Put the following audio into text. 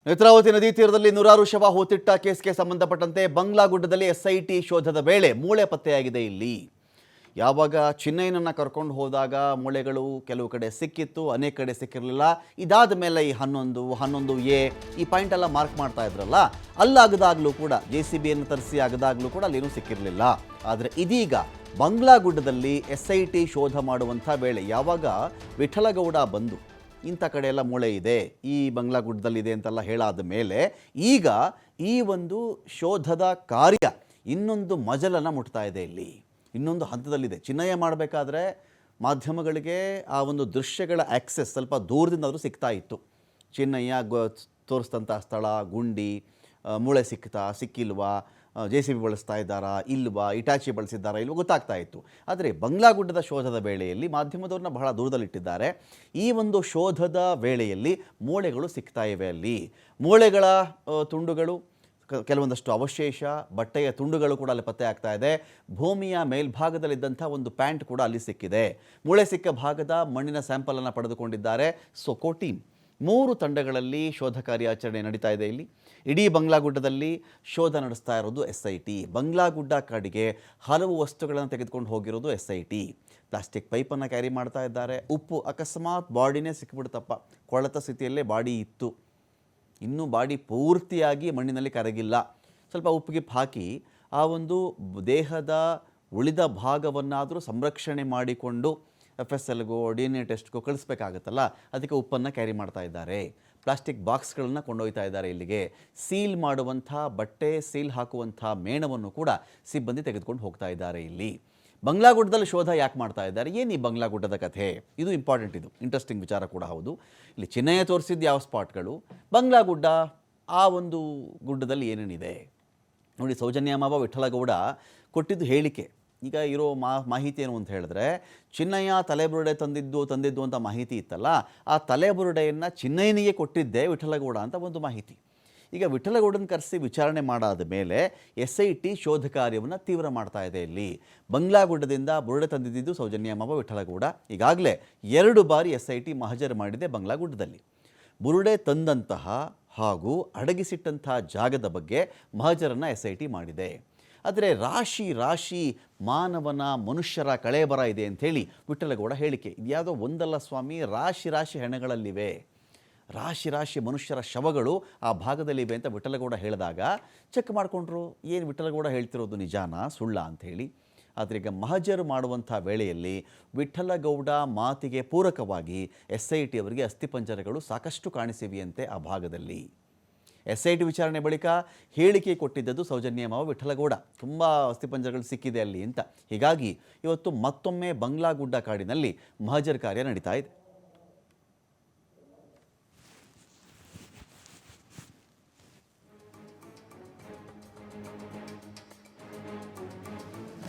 ನೇತ್ರಾವತಿ ನದಿ ತೀರದಲ್ಲಿ ನೂರಾರು ಶವ ಹೂತಿಟ್ಟ ಕೇಸ್ಗೆ ಸಂಬಂಧಪಟ್ಟಂತೆ ಬಂಗ್ಲಾಗುಡ್ಡದಲ್ಲಿ ಎಸ್ಐಟಿ ಶೋಧದ ವೇಳೆ ಮೂಳೆ ಪತ್ತೆಯಾಗಿದೆ. ಇಲ್ಲಿ ಯಾವಾಗ ಚಿನ್ನಯ್ಯನನ್ನು ಕರ್ಕೊಂಡು ಹೋದಾಗ ಮೂಳೆಗಳು ಕೆಲವು ಕಡೆ ಸಿಕ್ಕಿತ್ತು, ಅನೇಕ ಕಡೆ ಸಿಕ್ಕಿರಲಿಲ್ಲ. ಇದಾದ ಮೇಲೆ ಈ 11A ಈ ಪಾಯಿಂಟ್ ಎಲ್ಲ ಮಾರ್ಕ್ ಮಾಡ್ತಾ ಇದ್ರಲ್ಲ, ಅಲ್ಲಾಗದಾಗಲೂ ಕೂಡ JCBಯನ್ನು ತರಿಸಿ ಆಗದಾಗಲೂ ಕೂಡ ಅಲ್ಲೇನೂ ಸಿಕ್ಕಿರಲಿಲ್ಲ. ಆದರೆ ಇದೀಗ ಬಂಗ್ಲಾಗುಡ್ಡದಲ್ಲಿ ಎಸ್ಐಟಿ ಶೋಧ ಮಾಡುವಂಥ ವೇಳೆ ಯಾವಾಗ ವಿಠಲಗೌಡ ಬಂದು ಇಂಥ ಕಡೆ ಎಲ್ಲ ಮೂಳೆ ಇದೆ, ಈ ಬಂಗ್ಲಾಗುಡ್ಡದಲ್ಲಿದೆ ಅಂತೆಲ್ಲ ಹೇಳಾದ ಮೇಲೆ ಈಗ ಈ ಒಂದು ಶೋಧದ ಕಾರ್ಯ ಇನ್ನೊಂದು ಮಜಲನ್ನು ಮುಟ್ತಾ ಇದೆ. ಇಲ್ಲಿ ಇನ್ನೊಂದು ಹಂತದಲ್ಲಿದೆ. ಚಿನ್ನಯ್ಯ ಮಾಡಬೇಕಾದ್ರೆ ಮಾಧ್ಯಮಗಳಿಗೆ ಆ ಒಂದು ದೃಶ್ಯಗಳ ಆಕ್ಸೆಸ್ ಸ್ವಲ್ಪ ದೂರದಿಂದಾದರೂ ಸಿಗ್ತಾ ಇತ್ತು. ಚಿನ್ನಯ್ಯ ತೋರಿಸಿದಂಥ ಸ್ಥಳ, ಗುಂಡಿ, ಮೂಳೆ ಸಿಕ್ಕಿಲ್ವಾ, JCB ಬಳಸ್ತಾ ಇದ್ದಾರಾ ಇಲ್ವಾ, ಇಟಾಚಿ ಬಳಸಿದ್ದಾರಾ ಇಲ್ವಾ ಗೊತ್ತಾಗ್ತಾ ಇತ್ತು. ಆದರೆ ಬಂಗ್ಲಾಗುಡ್ಡದ ಶೋಧದ ವೇಳೆಯಲ್ಲಿ ಮಾಧ್ಯಮದವ್ರನ್ನ ಬಹಳ ದೂರದಲ್ಲಿಟ್ಟಿದ್ದಾರೆ. ಈ ಒಂದು ಶೋಧದ ವೇಳೆಯಲ್ಲಿ ಮೂಳೆಗಳು ಸಿಗ್ತಾ ಇವೆ. ಅಲ್ಲಿ ಮೂಳೆಗಳ ತುಂಡುಗಳು, ಕೆಲವೊಂದಷ್ಟು ಅವಶೇಷ, ಬಟ್ಟೆಯ ತುಂಡುಗಳು ಕೂಡ ಅಲ್ಲಿ ಪತ್ತೆ ಆಗ್ತಾ ಇದೆ. ಭೂಮಿಯ ಮೇಲ್ಭಾಗದಲ್ಲಿದ್ದಂಥ ಒಂದು ಪ್ಯಾಂಟ್ ಕೂಡ ಅಲ್ಲಿ ಸಿಕ್ಕಿದೆ. ಮೂಳೆ ಸಿಕ್ಕ ಭಾಗದ ಮಣ್ಣಿನ ಸ್ಯಾಂಪಲನ್ನು ಪಡೆದುಕೊಂಡಿದ್ದಾರೆ ಸೊಕೋ ಟೀಮ್. 3 ತಂಡಗಳಲ್ಲಿ ಶೋಧ ಕಾರ್ಯಾಚರಣೆ ನಡೀತಾ ಇದೆ. ಇಲ್ಲಿ ಇಡೀ ಬಂಗ್ಲಾಗುಡ್ಡದಲ್ಲಿ ಶೋಧ ನಡೆಸ್ತಾ ಇರೋದು SIT. ಬಂಗ್ಲಾಗುಡ್ಡ ಕಾಡಿಗೆ ಹಲವು ವಸ್ತುಗಳನ್ನು ತೆಗೆದುಕೊಂಡು ಹೋಗಿರೋದು SIT. ಪ್ಲಾಸ್ಟಿಕ್ ಪೈಪನ್ನು ಕ್ಯಾರಿ ಮಾಡ್ತಾ ಇದ್ದಾರೆ. ಉಪ್ಪು, ಅಕಸ್ಮಾತ್ ಬಾಡಿನೇ ಸಿಕ್ಕಿಬಿಡ್ತಪ್ಪ, ಕೊಳೆತ ಸ್ಥಿತಿಯಲ್ಲೇ ಬಾಡಿ ಇತ್ತು, ಇನ್ನೂ ಬಾಡಿ ಪೂರ್ತಿಯಾಗಿ ಮಣ್ಣಿನಲ್ಲಿ ಕರಗಿಲ್ಲ, ಸ್ವಲ್ಪ ಉಪ್ಪಿಗಿಪ್ಪು ಹಾಕಿ ಆ ಒಂದು ದೇಹದ ಉಳಿದ ಭಾಗವನ್ನಾದರೂ ಸಂರಕ್ಷಣೆ ಮಾಡಿಕೊಂಡು FSLಗೋ DNA ಟೆಸ್ಟ್ಗೋ ಕಳಿಸ್ಬೇಕಾಗತ್ತಲ್ಲ, ಅದಕ್ಕೆ ಉಪ್ಪನ್ನು ಕ್ಯಾರಿ ಮಾಡ್ತಾ ಇದ್ದಾರೆ. ಪ್ಲಾಸ್ಟಿಕ್ ಬಾಕ್ಸ್ಗಳನ್ನು ಕೊಂಡೊಯ್ತಾ ಇದ್ದಾರೆ. ಇಲ್ಲಿಗೆ ಸೀಲ್ ಮಾಡುವಂಥ ಬಟ್ಟೆ, ಸೀಲ್ ಹಾಕುವಂಥ ಮೇಣವನ್ನು ಕೂಡ ಸಿಬ್ಬಂದಿ ತೆಗೆದುಕೊಂಡು ಹೋಗ್ತಾ ಇದ್ದಾರೆ. ಇಲ್ಲಿ ಬಂಗ್ಲಾಗುಡ್ಡದಲ್ಲಿ ಶೋಧ ಯಾಕೆ ಮಾಡ್ತಾ ಇದ್ದಾರೆ, ಏನು ಈ ಬಂಗ್ಲಾಗುಡ್ಡದ ಕಥೆ, ಇದು ಇಂಪಾರ್ಟೆಂಟ್, ಇದು ಇಂಟ್ರೆಸ್ಟಿಂಗ್ ವಿಚಾರ ಕೂಡ ಹೌದು. ಇಲ್ಲಿ ಚಿನ್ನಯ್ಯ ತೋರಿಸಿದ್ದು ಯಾವ ಸ್ಪಾಟ್ಗಳು, ಬಂಗ್ಲಾಗುಡ್ಡ ಆ ಒಂದು ಗುಡ್ಡದಲ್ಲಿ ಏನೇನಿದೆ ನೋಡಿ. ಸೌಜನ್ಯ ಮಾವ ವಿಠಲಗೌಡ ಕೊಟ್ಟಿದ್ದು ಹೇಳಿಕೆ. ಈಗ ಇರೋ ಮಾಹಿತಿ ಏನು ಅಂತ ಹೇಳಿದ್ರೆ, ಚಿನ್ನಯ್ಯ ತಲೆಬುರುಡೆ ತಂದಿದ್ದು ಅಂತ ಮಾಹಿತಿ ಇತ್ತಲ್ಲ, ಆ ತಲೆಬುರುಡೆಯನ್ನು ಚಿನ್ನಯ್ಯನಿಗೆ ಕೊಟ್ಟಿದ್ದೆ ವಿಠಲಗೌಡ ಅಂತ ಒಂದು ಮಾಹಿತಿ. ಈಗ ವಿಠಲಗೌಡನ ಕರೆಸಿ ವಿಚಾರಣೆ ಮಾಡಾದ ಮೇಲೆ SIT ಶೋಧ ಕಾರ್ಯವನ್ನು ತೀವ್ರ ಮಾಡ್ತಾ ಇದೆ. ಇಲ್ಲಿ ಬಂಗ್ಲಾಗುಡ್ಡದಿಂದ ಬುರುಡೆ ತಂದಿದ್ದು ಸೌಜನ್ಯ ಮಾವ ವಿಠಲಗೌಡ. ಈಗಾಗಲೇ 2 ಬಾರಿ SIT ಮಹಜರು ಮಾಡಿದೆ ಬಂಗ್ಲಾಗುಡ್ಡದಲ್ಲಿ. ಬುರುಡೆ ತಂದಂತಹ ಹಾಗೂ ಅಡಗಿಸಿಟ್ಟಂತಹ ಜಾಗದ ಬಗ್ಗೆ ಮಹಜರನ್ನು SIT ಮಾಡಿದೆ. ಆದರೆ ರಾಶಿ ಮನುಷ್ಯರ ಕಳೇಬರ ಇದೆ ಅಂಥೇಳಿ ವಿಠಲಗೌಡ ಹೇಳಿಕೆ. ಇದ್ಯಾವುದೋ ಒಂದಲ್ಲ ಸ್ವಾಮಿ, ರಾಶಿ ಹೆಣಗಳಲ್ಲಿವೆ, ರಾಶಿ ಮನುಷ್ಯರ ಶವಗಳು ಆ ಭಾಗದಲ್ಲಿವೆ ಅಂತ ವಿಠಲಗೌಡ ಹೇಳಿದಾಗ ಚೆಕ್ ಮಾಡಿಕೊಂಡ್ರು, ಏನು ವಿಠಲಗೌಡ ಹೇಳ್ತಿರೋದು ನಿಜಾನಾ ಸುಳ್ಳ ಅಂಥೇಳಿ. ಆದರೆ ಈಗ ಮಹಜರು ಮಾಡುವಂಥ ವೇಳೆಯಲ್ಲಿ ವಿಠಲಗೌಡ ಮಾತಿಗೆ ಪೂರಕವಾಗಿ SIT ಅವರಿಗೆ ಅಸ್ಥಿಪಂಜರಗಳು ಸಾಕಷ್ಟು ಕಾಣಿಸಿವೆಯಂತೆ ಆ ಭಾಗದಲ್ಲಿ. SIT ವಿಚಾರಣೆ ಬಳಿಕ ಹೇಳಿಕೆ ಕೊಟ್ಟಿದ್ದದ್ದು ಸೌಜನ್ಯ ಮಾವ ವಿಠಲಗೌಡ, ತುಂಬ ಅಸ್ಥಿಪಂಜರಗಳು ಸಿಕ್ಕಿದೆ ಅಲ್ಲಿ ಅಂತ. ಹೀಗಾಗಿ ಇವತ್ತು ಮತ್ತೊಮ್ಮೆ ಬಂಗ್ಲಾಗುಡ್ಡ ಕಾಡಿನಲ್ಲಿ ಮಹಜರ್ ಕಾರ್ಯ ನಡೀತಾ ಇದೆ.